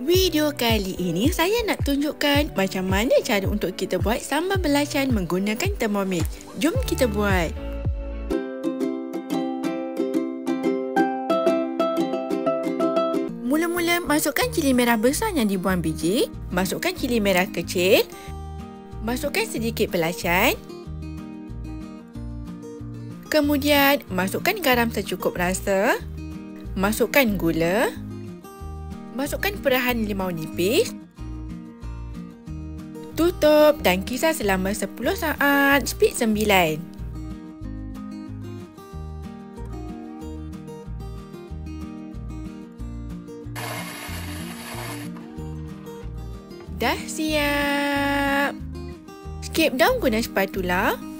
Video kali ini saya nak tunjukkan macam mana cara untuk kita buat sambal belacan menggunakan Thermomix. Jom kita buat. Mula-mula masukkan cili merah besar yang dibuang biji, masukkan cili merah kecil, masukkan sedikit belacan. Kemudian masukkan garam secukup rasa, masukkan gula. Masukkan perahan limau nipis. Tutup dan kisar selama 10 saat, speed 9. Dah siap. Scrape down guna spatula.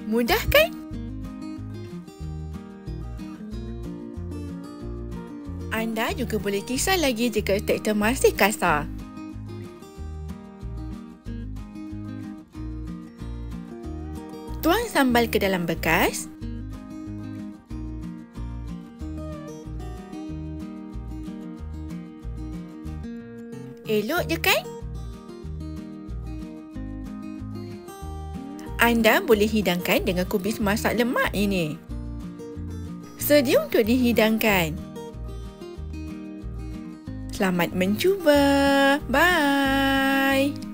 Mudah kan? Anda juga boleh kisar lagi jika tekstur masih kasar. Tuang sambal ke dalam bekas. Elok je kan? Anda boleh hidangkan dengan kubis masak lemak ini. Sedia untuk dihidangkan. Selamat mencuba. Bye.